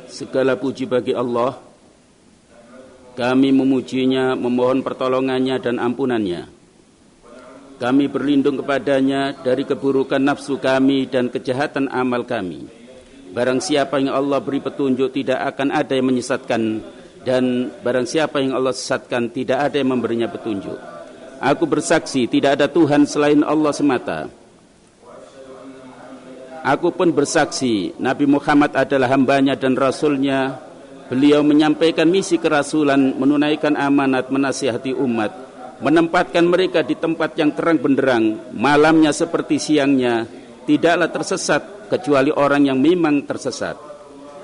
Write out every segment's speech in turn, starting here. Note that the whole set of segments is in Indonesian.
Segala puji bagi Allah. Kami memujinya, memohon pertolongannya dan ampunannya. Kami berlindung kepadanya dari keburukan nafsu kami dan kejahatan amal kami. Barang siapa yang Allah beri petunjuk, tidak akan ada yang menyesatkan, dan barang siapa yang Allah sesatkan, tidak ada yang memberinya petunjuk. Aku bersaksi tidak ada Tuhan selain Allah semata. Aku pun bersaksi Nabi Muhammad adalah hambanya dan rasulnya. Beliau menyampaikan misi kerasulan, menunaikan amanat, menasihati umat, menempatkan mereka di tempat yang terang benderang, malamnya seperti siangnya, tidaklah tersesat kecuali orang yang memang tersesat.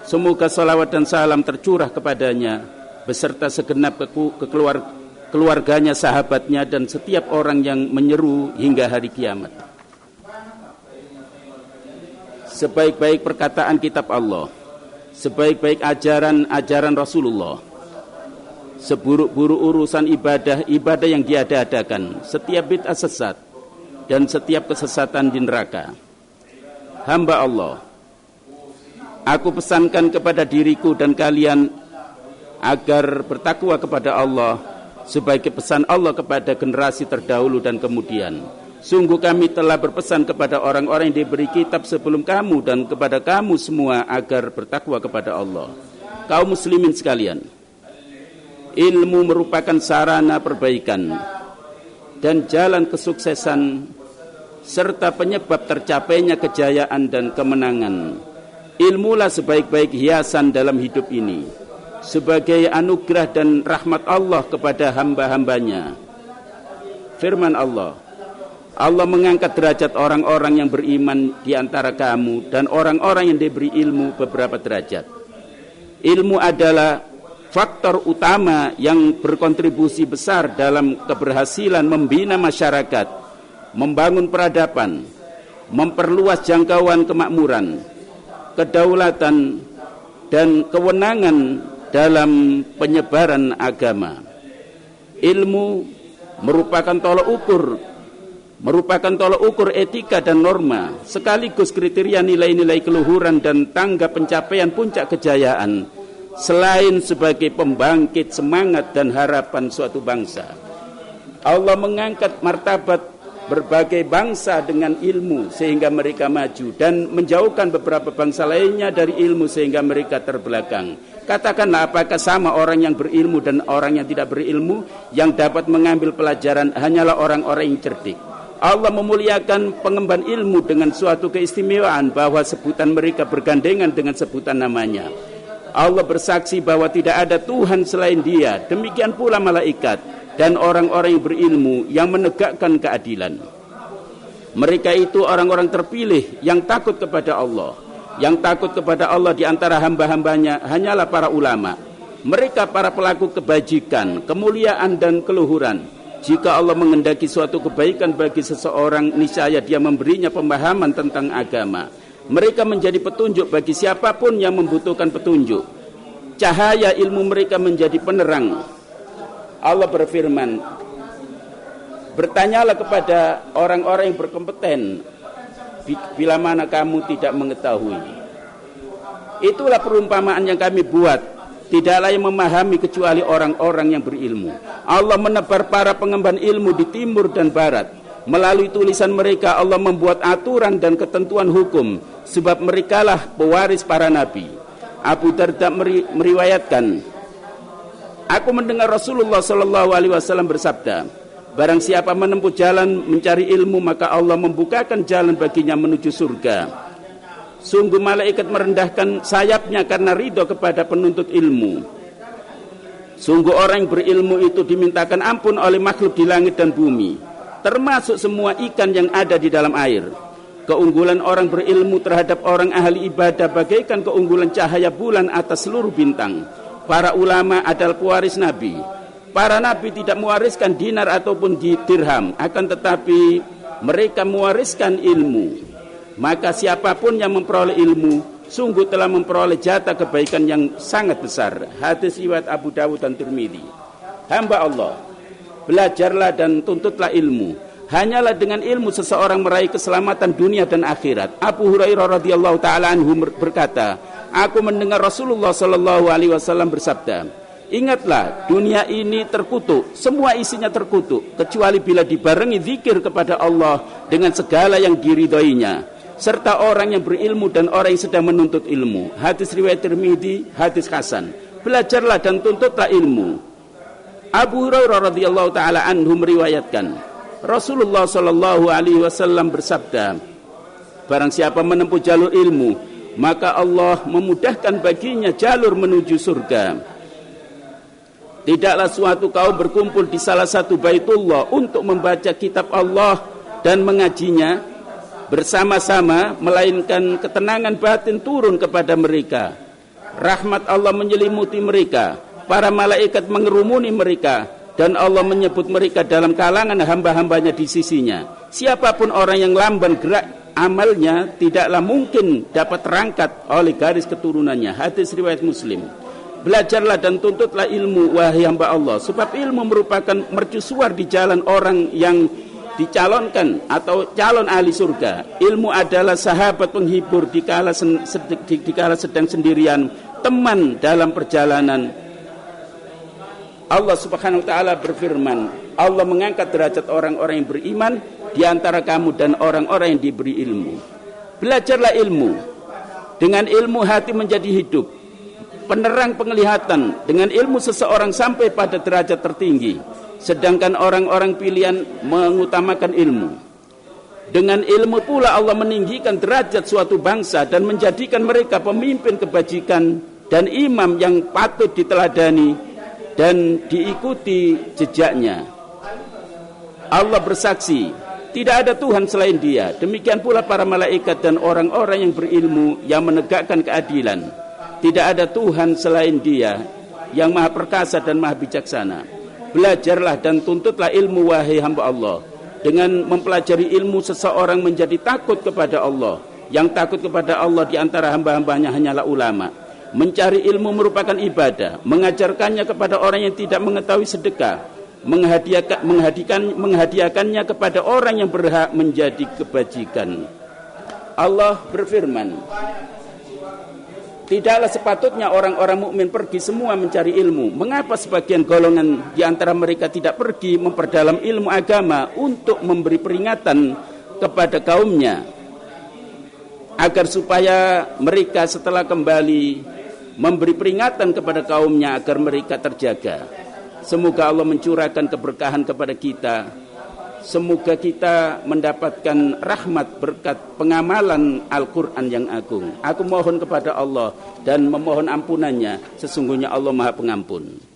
Semoga salawat dan salam tercurah kepadanya beserta segenap keluarganya, sahabatnya, dan setiap orang yang menyeru hingga hari kiamat. Sebaik-baik perkataan kitab Allah, sebaik-baik ajaran Rasulullah, seburuk-buruk urusan ibadah yang diada-adakan, setiap bid'ah sesat dan setiap kesesatan di neraka. Hamba Allah, aku pesankan kepada diriku dan kalian agar bertakwa kepada Allah sebagai pesan Allah kepada generasi terdahulu dan kemudian. Sungguh kami telah berpesan kepada orang-orang yang diberi kitab sebelum kamu dan kepada kamu semua agar bertakwa kepada Allah. Kaum muslimin sekalian, ilmu merupakan sarana perbaikan dan jalan kesuksesan serta penyebab tercapainya kejayaan dan kemenangan. Ilmulah sebaik-baik hiasan dalam hidup ini, sebagai anugerah dan rahmat Allah kepada hamba-hambanya. Firman Allah, Allah mengangkat derajat orang-orang yang beriman di antara kamu dan orang-orang yang diberi ilmu beberapa derajat. Ilmu adalah faktor utama yang berkontribusi besar dalam keberhasilan membina masyarakat, membangun peradaban, memperluas jangkauan kemakmuran, kedaulatan, dan kewenangan dalam penyebaran agama. Ilmu merupakan tolok ukur etika dan norma, sekaligus kriteria nilai-nilai keluhuran dan tangga pencapaian puncak kejayaan, selain sebagai pembangkit semangat dan harapan suatu bangsa. Allah mengangkat martabat berbagai bangsa dengan ilmu sehingga mereka maju, dan menjauhkan beberapa bangsa lainnya dari ilmu sehingga mereka terbelakang. Katakanlah, apakah sama orang yang berilmu dan orang yang tidak berilmu? Yang dapat mengambil pelajaran hanyalah orang-orang yang cerdik. Allah memuliakan pengemban ilmu dengan suatu keistimewaan bahwa sebutan mereka bergandengan dengan sebutan namanya. Allah bersaksi bahwa tidak ada Tuhan selain Dia. Demikian pula malaikat dan orang-orang yang berilmu yang menegakkan keadilan. Mereka itu orang-orang terpilih yang takut kepada Allah. Yang takut kepada Allah di antara hamba-hambanya hanyalah para ulama. Mereka para pelaku kebajikan, kemuliaan dan keluhuran. Jika Allah menghendaki suatu kebaikan bagi seseorang, niscaya Dia memberinya pemahaman tentang agama. Mereka menjadi petunjuk bagi siapapun yang membutuhkan petunjuk. Cahaya ilmu mereka menjadi penerang. Allah berfirman, bertanyalah kepada orang-orang yang berkompeten bila mana kamu tidak mengetahui. Itulah perumpamaan yang kami buat. Tidaklah yang memahami kecuali orang-orang yang berilmu. Allah menebar para pengemban ilmu di timur dan barat. Melalui tulisan mereka Allah membuat aturan dan ketentuan hukum, sebab merekalah pewaris para nabi. Abu Darda meriwayatkan, aku mendengar Rasulullah SAW bersabda, barang siapa menempuh jalan mencari ilmu, maka Allah membukakan jalan baginya menuju surga. Sungguh malaikat merendahkan sayapnya karena ridho kepada penuntut ilmu. Sungguh orang yang berilmu itu dimintakan ampun oleh makhluk di langit dan bumi, termasuk semua ikan yang ada di dalam air. Keunggulan orang berilmu terhadap orang ahli ibadah bagaikan keunggulan cahaya bulan atas seluruh bintang. Para ulama adalah pewaris nabi. Para nabi tidak mewariskan dinar ataupun dirham, akan tetapi mereka mewariskan ilmu. Maka siapapun yang memperoleh ilmu sungguh telah memperoleh jatah kebaikan yang sangat besar. Hadis riwayat Abu Dawud dan Tirmidzi. Hamba Allah, belajarlah dan tuntutlah ilmu. Hanyalah dengan ilmu seseorang meraih keselamatan dunia dan akhirat. Abu Hurairah radhiyallahu taala anhu berkata, Aku mendengar Rasulullah sallallahu alaihi wasallam bersabda, ingatlah, dunia ini terkutuk, semua isinya terkutuk, kecuali bila dibarengi zikir kepada Allah dengan segala yang diridhoinya, serta orang yang berilmu dan orang yang sedang menuntut ilmu. Hadis riwayat Tirmidzi, hadis hasan. Belajarlah dan tuntutlah ilmu. Abu Hurairah radhiyallahu taala anhu meriwayatkan, Rasulullah sallallahu alaihi wasallam bersabda, barang siapa menempuh jalur ilmu, maka Allah memudahkan baginya jalur menuju surga. Tidaklah suatu kaum berkumpul di salah satu Baitullah untuk membaca kitab Allah dan mengajinya bersama-sama, melainkan ketenangan batin turun kepada mereka. Rahmat Allah menyelimuti mereka, para malaikat mengerumuni mereka, dan Allah menyebut mereka dalam kalangan hamba-hambanya di sisinya. Siapapun orang yang lamban gerak amalnya, tidaklah mungkin dapat terangkat oleh garis keturunannya. Hadis riwayat Muslim. Belajarlah dan tuntutlah ilmu, wahai hamba Allah, sebab ilmu merupakan mercusuar di jalan orang yang dicalonkan atau calon ahli surga. Ilmu adalah sahabat penghibur di kala sedang sendirian, teman dalam perjalanan. Allah Subhanahu wa taala berfirman, Allah mengangkat derajat orang-orang yang beriman di antara kamu dan orang-orang yang diberi ilmu. Belajarlah ilmu. Dengan ilmu hati menjadi hidup, penerang penglihatan. Dengan ilmu seseorang sampai pada derajat tertinggi, sedangkan orang-orang pilihan mengutamakan ilmu. Dengan ilmu pula Allah meninggikan derajat suatu bangsa dan menjadikan mereka pemimpin kebajikan dan imam yang patut diteladani dan diikuti jejaknya. Allah bersaksi, tidak ada Tuhan selain Dia. Demikian pula para malaikat dan orang-orang yang berilmu yang menegakkan keadilan. Tidak ada Tuhan selain Dia yang maha perkasa dan maha bijaksana. Belajarlah dan tuntutlah ilmu, wahai hamba Allah. Dengan mempelajari ilmu, seseorang menjadi takut kepada Allah. Yang takut kepada Allah di antara hamba-hambanya hanyalah ulama. Mencari ilmu merupakan ibadah. Mengajarkannya kepada orang yang tidak mengetahui sedekah, menghadiahkannya kepada orang yang berhak menjadi kebajikan. Allah berfirman, tidaklah sepatutnya orang-orang mukmin pergi semua mencari ilmu. Mengapa sebagian golongan di antara mereka tidak pergi memperdalam ilmu agama untuk memberi peringatan kepada kaumnya, agar supaya mereka setelah kembali memberi peringatan kepada kaumnya agar mereka terjaga. Semoga Allah mencurahkan keberkahan kepada kita. Semoga kita mendapatkan rahmat berkat pengamalan Al-Quran yang agung. Aku mohon kepada Allah dan memohon ampunannya. Sesungguhnya Allah Maha Pengampun.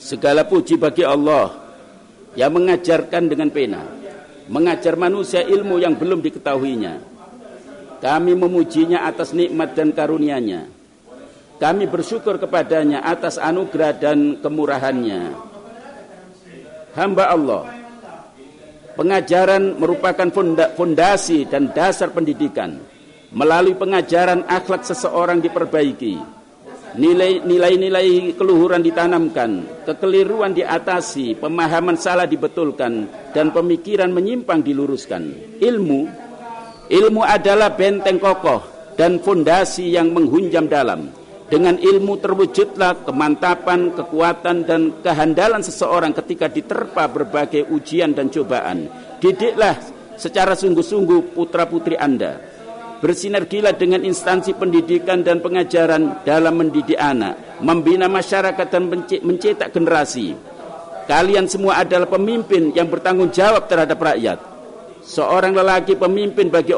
Segala puji bagi Allah yang mengajarkan dengan pena, mengajar manusia ilmu yang belum diketahuinya. Kami memujinya atas nikmat dan karunia-Nya. Kami bersyukur kepadanya atas anugerah dan kemurahannya. Hamba Allah, pengajaran merupakan fondasi dan dasar pendidikan. Melalui pengajaran, akhlak seseorang diperbaiki, nilai-nilai keluhuran ditanamkan, kekeliruan diatasi, pemahaman salah dibetulkan, dan pemikiran menyimpang diluruskan. Ilmu adalah benteng kokoh dan fondasi yang menghunjam dalam. Dengan ilmu terwujudlah kemantapan, kekuatan, dan kehandalan seseorang ketika diterpa berbagai ujian dan cobaan. Didiklah secara sungguh-sungguh putra-putri Anda. Bersinergilah dengan instansi pendidikan dan pengajaran dalam mendidik anak, membina masyarakat dan mencetak generasi. Kalian semua adalah pemimpin yang bertanggung jawab terhadap rakyat. Seorang lelaki pemimpin bagi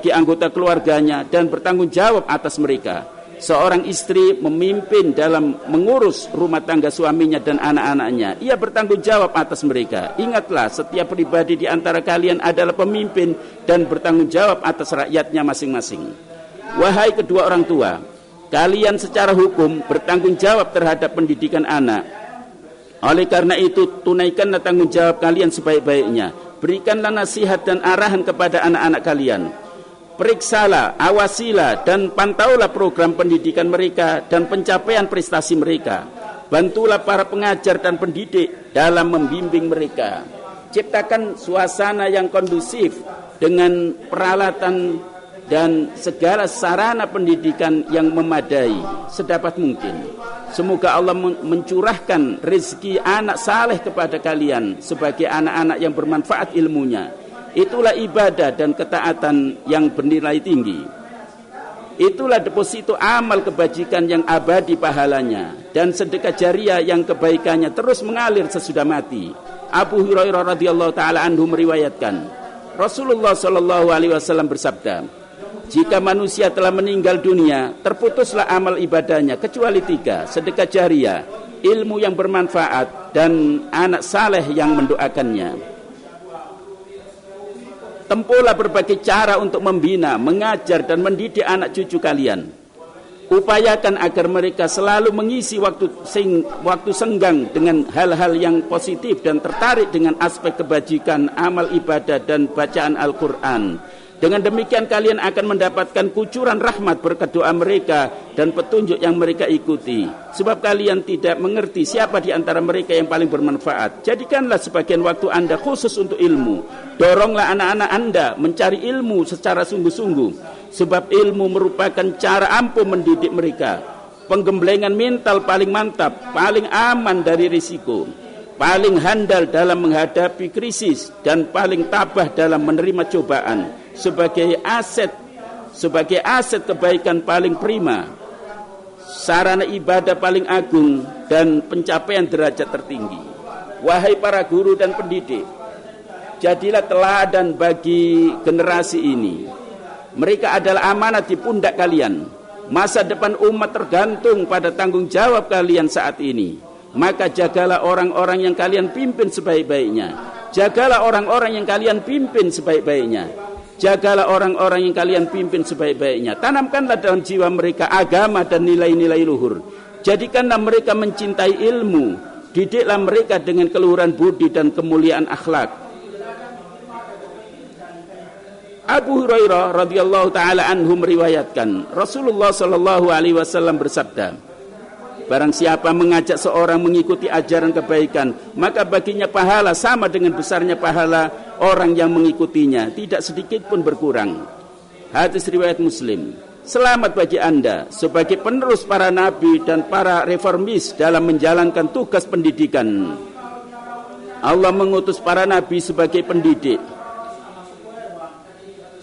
anggota keluarganya dan bertanggung jawab atas mereka. Seorang istri memimpin dalam mengurus rumah tangga suaminya dan anak-anaknya. Ia bertanggung jawab atas mereka. Ingatlah, setiap pribadi di antara kalian adalah pemimpin dan bertanggung jawab atas rakyatnya masing-masing. Wahai kedua orang tua, kalian secara hukum bertanggung jawab terhadap pendidikan anak. Oleh karena itu, tunaikanlah tanggung jawab kalian sebaik-baiknya. Berikanlah nasihat dan arahan kepada anak-anak kalian. Periksalah, awasilah, dan pantaulah program pendidikan mereka dan pencapaian prestasi mereka. Bantulah para pengajar dan pendidik dalam membimbing mereka. Ciptakan suasana yang kondusif dengan peralatan dan segala sarana pendidikan yang memadai sedapat mungkin. Semoga Allah mencurahkan rezeki anak saleh kepada kalian sebagai anak-anak yang bermanfaat ilmunya. Itulah ibadah dan ketaatan yang bernilai tinggi. Itulah deposito amal kebajikan yang abadi pahalanya dan sedekah jariah yang kebaikannya terus mengalir sesudah mati. Abu Hurairah radhiyallahu taala anhu meriwayatkan, Rasulullah sallallahu alaihi wasallam bersabda, jika manusia telah meninggal dunia, terputuslah amal ibadahnya kecuali 3, sedekah jariah, ilmu yang bermanfaat, dan anak saleh yang mendoakannya. Tempuhlah berbagai cara untuk membina, mengajar, dan mendidik anak cucu kalian. Upayakan agar mereka selalu mengisi waktu senggang dengan hal-hal yang positif dan tertarik dengan aspek kebajikan, amal ibadah, dan bacaan Al-Quran. Dengan demikian kalian akan mendapatkan kucuran rahmat berkat doa mereka dan petunjuk yang mereka ikuti. Sebab kalian tidak mengerti siapa di antara mereka yang paling bermanfaat. Jadikanlah sebagian waktu Anda khusus untuk ilmu. Doronglah anak-anak Anda mencari ilmu secara sungguh-sungguh. Sebab ilmu merupakan cara ampuh mendidik mereka. Penggemblengan mental paling mantap, paling aman dari risiko, paling handal dalam menghadapi krisis, dan paling tabah dalam menerima cobaan. Sebagai aset kebaikan paling prima, sarana ibadah paling agung, dan pencapaian derajat tertinggi. Wahai para guru dan pendidik, jadilah teladan bagi generasi ini. Mereka adalah amanat di pundak kalian. Masa depan umat tergantung pada tanggung jawab kalian saat ini. Maka jagalah orang-orang yang kalian pimpin sebaik-baiknya. Jagalah orang-orang yang kalian pimpin sebaik-baiknya. Jagalah orang-orang yang kalian pimpin sebaik-baiknya. Tanamkanlah dalam jiwa mereka agama dan nilai-nilai luhur. Jadikanlah mereka mencintai ilmu. Didiklah mereka dengan keluhuran budi dan kemuliaan akhlak. Abu Hurairah radhiyallahu taala anhu meriwayatkan, Rasulullah sallallahu alaihi wasallam bersabda, barang siapa mengajak seorang mengikuti ajaran kebaikan, maka baginya pahala sama dengan besarnya pahala orang yang mengikutinya, tidak sedikit pun berkurang. Hadis riwayat Muslim. Selamat bagi Anda sebagai penerus para nabi dan para reformis dalam menjalankan tugas pendidikan. Allah mengutus para nabi sebagai pendidik.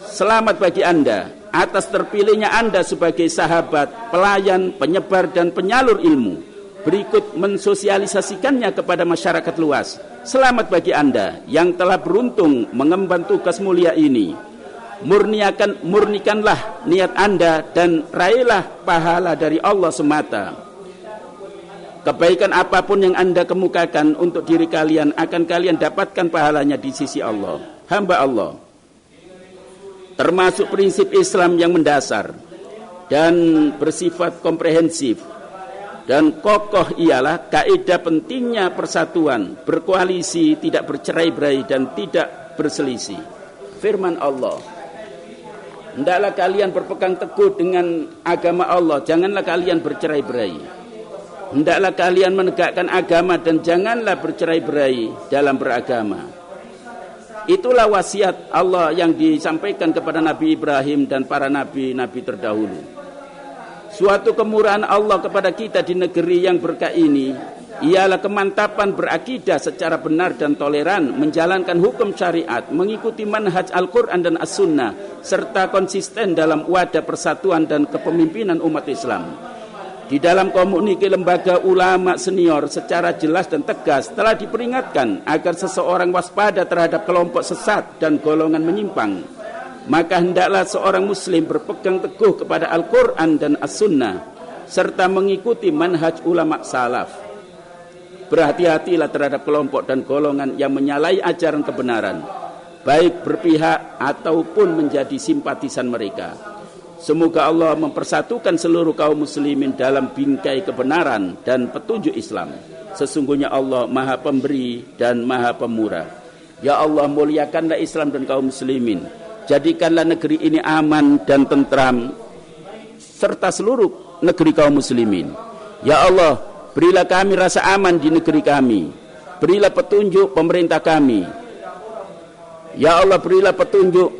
Selamat bagi Anda atas terpilihnya Anda sebagai sahabat, pelayan, penyebar, dan penyalur ilmu. Berikut mensosialisasikannya kepada masyarakat luas. Selamat bagi Anda yang telah beruntung mengemban tugas mulia ini. Murnikanlah niat Anda dan raihlah pahala dari Allah semata. Kebaikan apapun yang Anda kemukakan untuk diri kalian akan kalian dapatkan pahalanya di sisi Allah. Hamba Allah. Termasuk prinsip Islam yang mendasar dan bersifat komprehensif dan kokoh ialah kaidah pentingnya persatuan, berkoalisi, tidak bercerai-berai, dan tidak berselisih. Firman Allah, hendaklah kalian berpegang teguh dengan agama Allah, janganlah kalian bercerai-berai. Hendaklah kalian menegakkan agama dan janganlah bercerai-berai dalam beragama. Itulah wasiat Allah yang disampaikan kepada Nabi Ibrahim dan para nabi-nabi terdahulu. Suatu kemurahan Allah kepada kita di negeri yang berkah ini ialah kemantapan berakidah secara benar dan toleran, menjalankan hukum syariat, mengikuti manhaj Al-Quran dan As-Sunnah, serta konsisten dalam wadah persatuan dan kepemimpinan umat Islam. Di dalam komunike lembaga ulama senior secara jelas dan tegas telah diperingatkan agar seseorang waspada terhadap kelompok sesat dan golongan menyimpang. Maka hendaklah seorang muslim berpegang teguh kepada Al-Quran dan As-Sunnah serta mengikuti manhaj ulama salaf. Berhati-hatilah terhadap kelompok dan golongan yang menyalahi ajaran kebenaran, baik berpihak ataupun menjadi simpatisan mereka. Semoga Allah mempersatukan seluruh kaum muslimin dalam bingkai kebenaran dan petunjuk Islam. Sesungguhnya Allah Maha Pemberi dan Maha Pemurah. Ya Allah, muliakanlah Islam dan kaum muslimin. jadikanlah negeri ini aman dan tentram serta seluruh negeri kaum muslimin. Ya Allah, berilah kami rasa aman di negeri kami. Berilah petunjuk pemerintah kami. Ya Allah, berilah petunjuk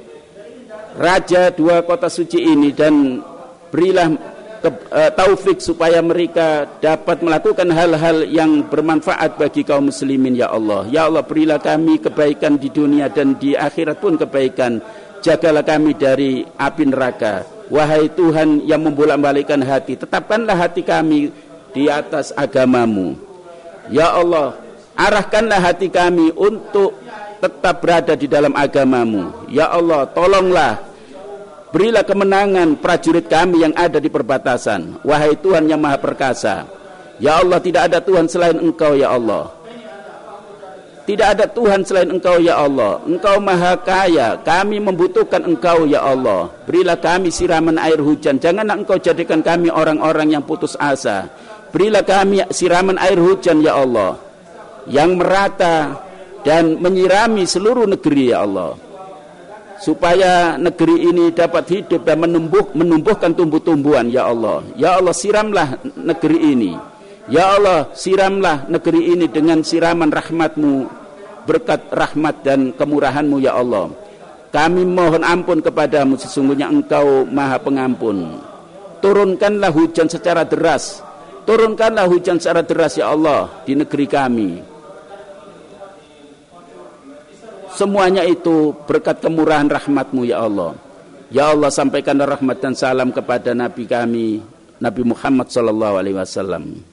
raja dua kota suci ini dan berilah taufik supaya mereka dapat melakukan hal-hal yang bermanfaat bagi kaum muslimin. Ya Allah, ya Allah, berilah kami kebaikan di dunia dan di akhirat pun kebaikan. Jagalah kami dari api neraka. Wahai Tuhan yang membolak-balikkan hati, tetapkanlah hati kami di atas agamamu. Ya Allah, arahkanlah hati kami untuk tetap berada di dalam agamamu. Ya Allah, tolonglah, berilah kemenangan prajurit kami yang ada di perbatasan. Wahai Tuhan yang Maha Perkasa, ya Allah, tidak ada Tuhan selain Engkau. Ya Allah, tidak ada Tuhan selain Engkau. Ya Allah, Engkau Maha Kaya, kami membutuhkan Engkau. Ya Allah, berilah kami siraman air hujan. Janganlah Engkau jadikan kami orang-orang yang putus asa. Berilah kami siraman air hujan, ya Allah, yang merata dan menyirami seluruh negeri, ya Allah, supaya negeri ini dapat hidup dan menumbuhkan tumbuh-tumbuhan. Ya Allah, ya Allah, siramlah negeri ini. Ya Allah, siramlah negeri ini dengan siraman rahmat-Mu, berkat rahmat dan kemurahan-Mu. Ya Allah, kami mohon ampun kepadamu, sesungguhnya Engkau Maha Pengampun. Turunkanlah hujan secara deras, turunkanlah hujan secara deras, ya Allah, di negeri kami. Semuanya itu berkat kemurahan rahmat-Mu, ya Allah. Ya Allah, sampaikanlah rahmat dan salam kepada Nabi kami, Nabi Muhammad sallallahu alaihi wasallam.